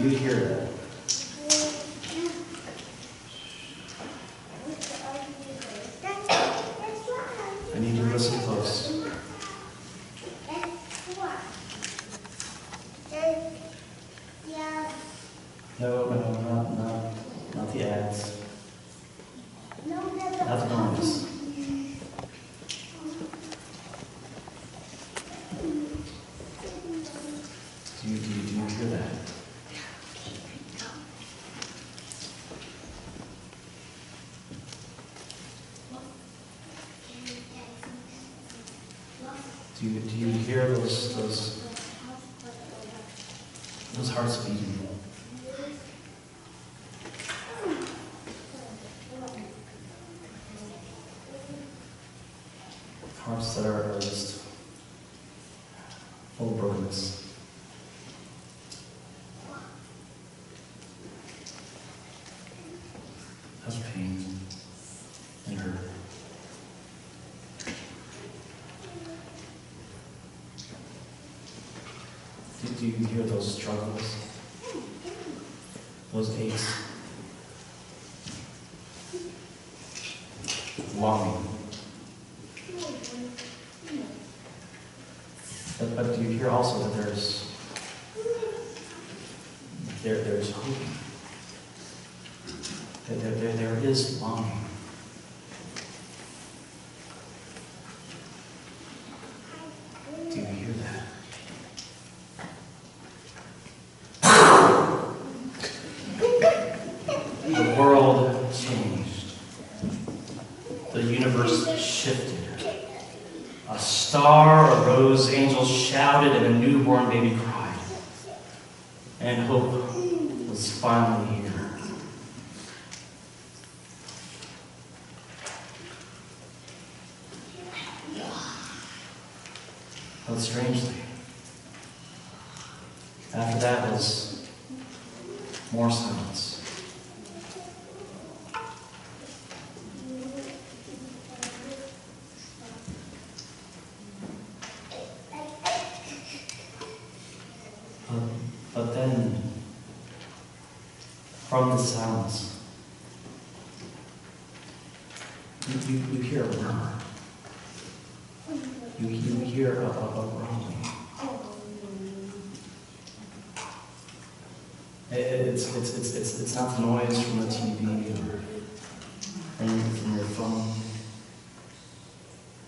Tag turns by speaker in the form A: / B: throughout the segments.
A: you hear that? I need you to listen close. No, not the ads. Not the noise. Do you hear that? Do you hear those hearts beating? Hearts that are just full of brokenness. Of pain and hurt. Do you hear those struggles? Those aches? Longing? But do you hear also that there's hope? That there is longing. Do you hear that? The world changed. The universe shifted. A star arose, angels shouted, and a newborn baby cried. And hope was finally here. But strangely, after that was more silence. But then, from the silence, you hear a murmur. You hear a rumbling. It's not the noise from the TV or from your phone.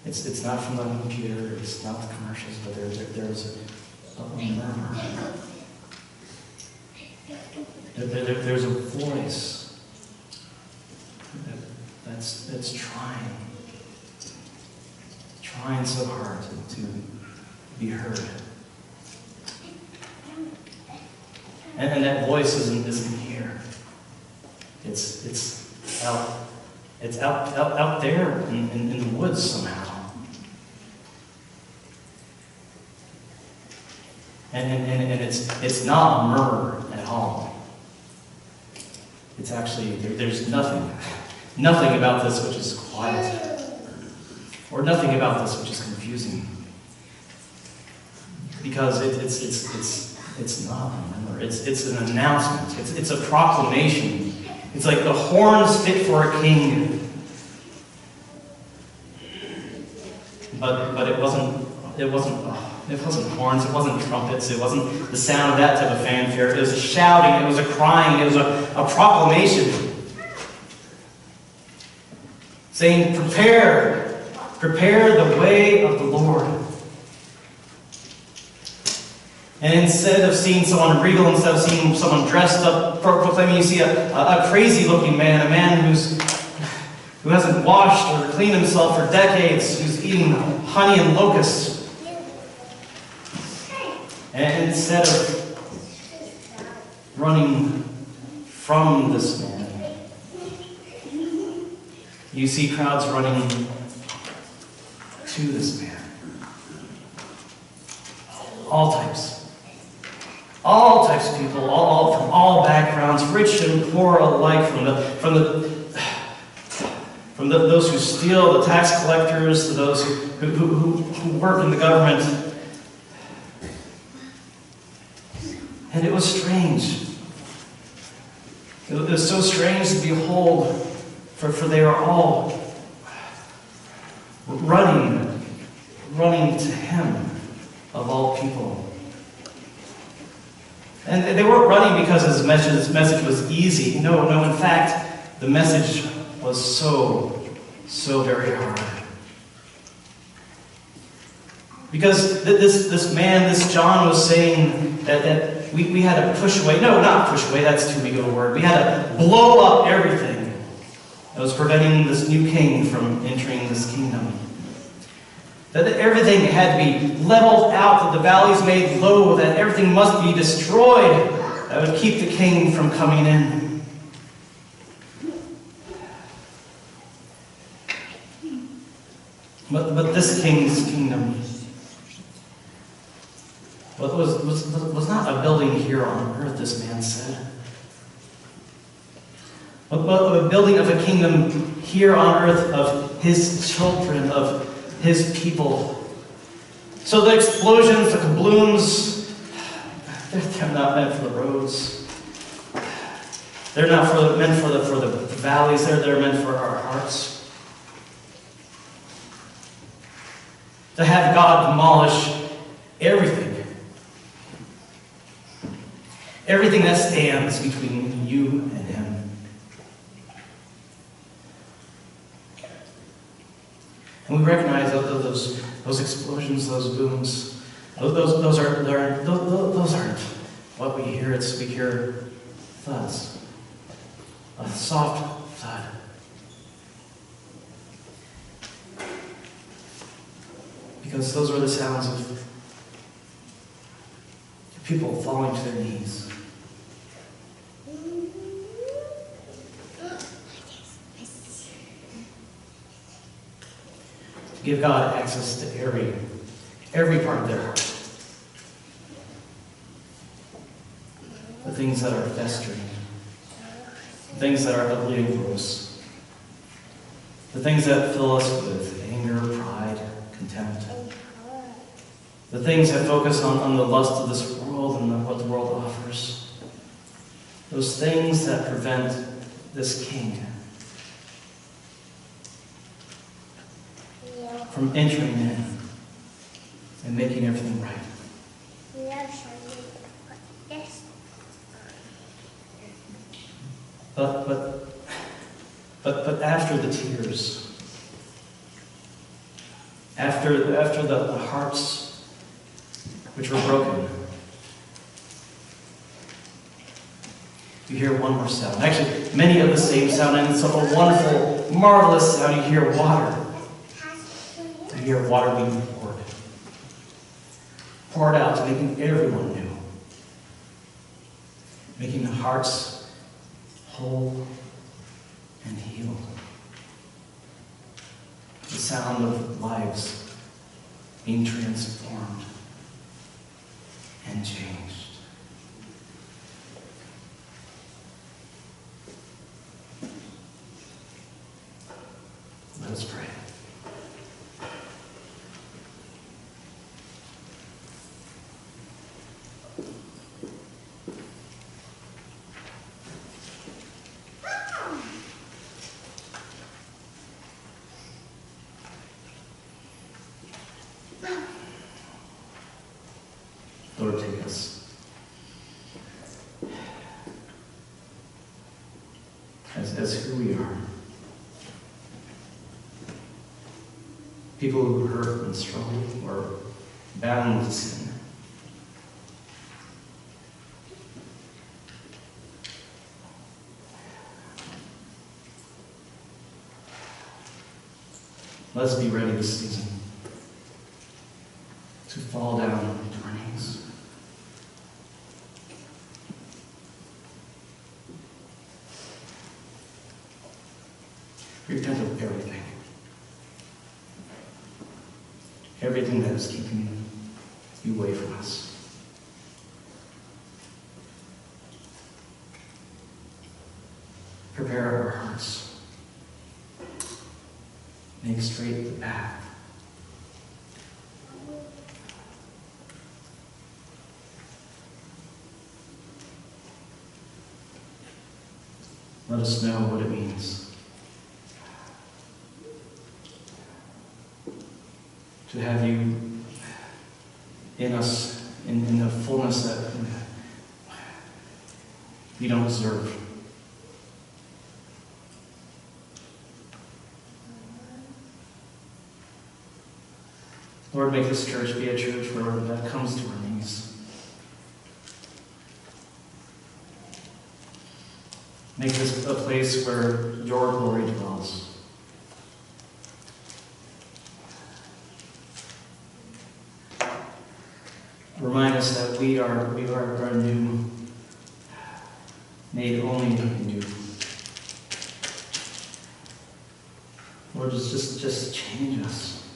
A: It's not from the computer. It's not the commercials. But there's a murmur. There's a voice that's trying so hard to be heard. And that voice isn't here. It's out there in the woods somehow. And it's not a murmur at all. It's actually, there's nothing about this which is quiet, or nothing about this which is confusing, because it's not a murmur. It's an announcement. It's a proclamation. It's like the horns fit for a king, but it wasn't horns, it wasn't trumpets, it wasn't the sound of that type of fanfare. It was a shouting, it was a crying, it was a proclamation. Saying, prepare the way of the Lord. And instead of seeing someone regal, instead of seeing someone dressed up, proclaiming, you see a crazy-looking man, a man who hasn't washed or cleaned himself for decades, who's eating honey and locusts. And instead of running from this man, you see crowds running to this man. All types of people, from all backgrounds, rich and poor alike, from those who steal, the tax collectors, to those who work in the government. And it was strange. It was so strange to behold, for they were all running to him of all people. And they weren't running because his message was easy. No, in fact, the message was so very hard. Because this man, this John, was saying that we had to push away. No, not push away, that's too big of a word. We had to blow up everything that was preventing this new king from entering this kingdom. That everything had to be leveled out, that the valleys made low, that everything must be destroyed that would keep the king from coming in. But this king's kingdom was not a building here on earth, this man said. But a building of a kingdom here on earth of his children, of his people. So the explosions, the kablooms, they're not meant for the roads. They're not meant for the valleys. They're meant for our hearts. To have God demolish everything. Everything that stands between you and him. And we recognize those explosions, those booms. Those aren't what we hear. We hear thuds. A soft thud. Because those are the sounds of people falling to their knees. To give God access to every part of their heart. The things that are festering. The things that are ugly and gross. The things that fill us with anger, pride, contempt. The things that focus on the lust of this world and what the world offers. Those things that prevent this king from entering in and making everything right. But after the tears, after the hearts which were broken, you hear one more sound. Actually, many of the same sound, and it's a wonderful, marvelous sound. You hear water. You hear water being poured out, making everyone new, making the hearts whole and healed. The sound of lives being transformed and changed. Let us pray. Lord, take us as who we are. People who hurt and struggle or bound to sin. Let us be ready this season to fall down to our knees. Repent of everything. Everything that is keeping you away from us. Prepare our hearts. Make straight the path. Let us know what it means to have you in us in the fullness that we don't deserve. Lord, make this church be a church where that comes to our knees. Make this a place where your glory dwells. Remind us that we are new, made only in you. Lord, just change us.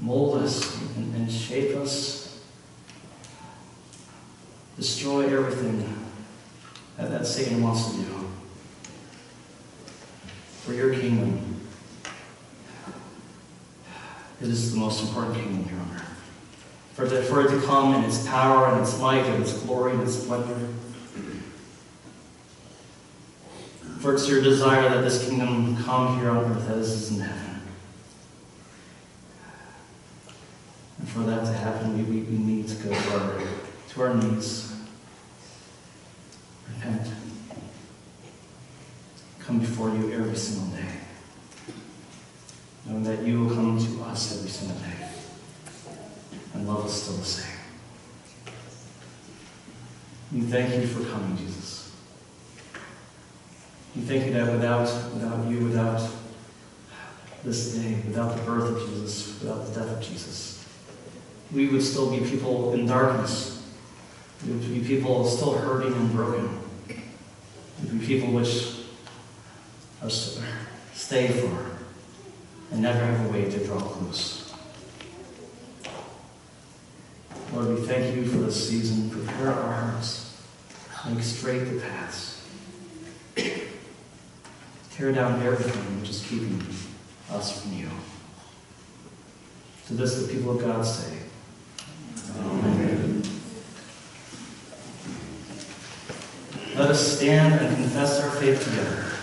A: Mold us and shape us. Destroy everything that Satan wants to do for your kingdom. It is the most important kingdom here on earth. For it to come in its power and its might and its glory and its splendor. For it's your desire that this kingdom come here on earth as it is in heaven. And for that to happen, we need to go to our knees. Repent. Come before you every single day. Knowing that you will come to us every single day. And love us still the same. We thank you for coming, Jesus. We thank you that without you, without this day, without the birth of Jesus, without the death of Jesus, we would still be people in darkness. We would be people still hurting and broken. We would be people which are stay for and never have a way to draw close. Lord, we thank you for this season. Prepare our hearts. Make straight the paths. Tear down everything which is keeping us from you. To this the people of God say, Amen. Let us stand and confess our faith together.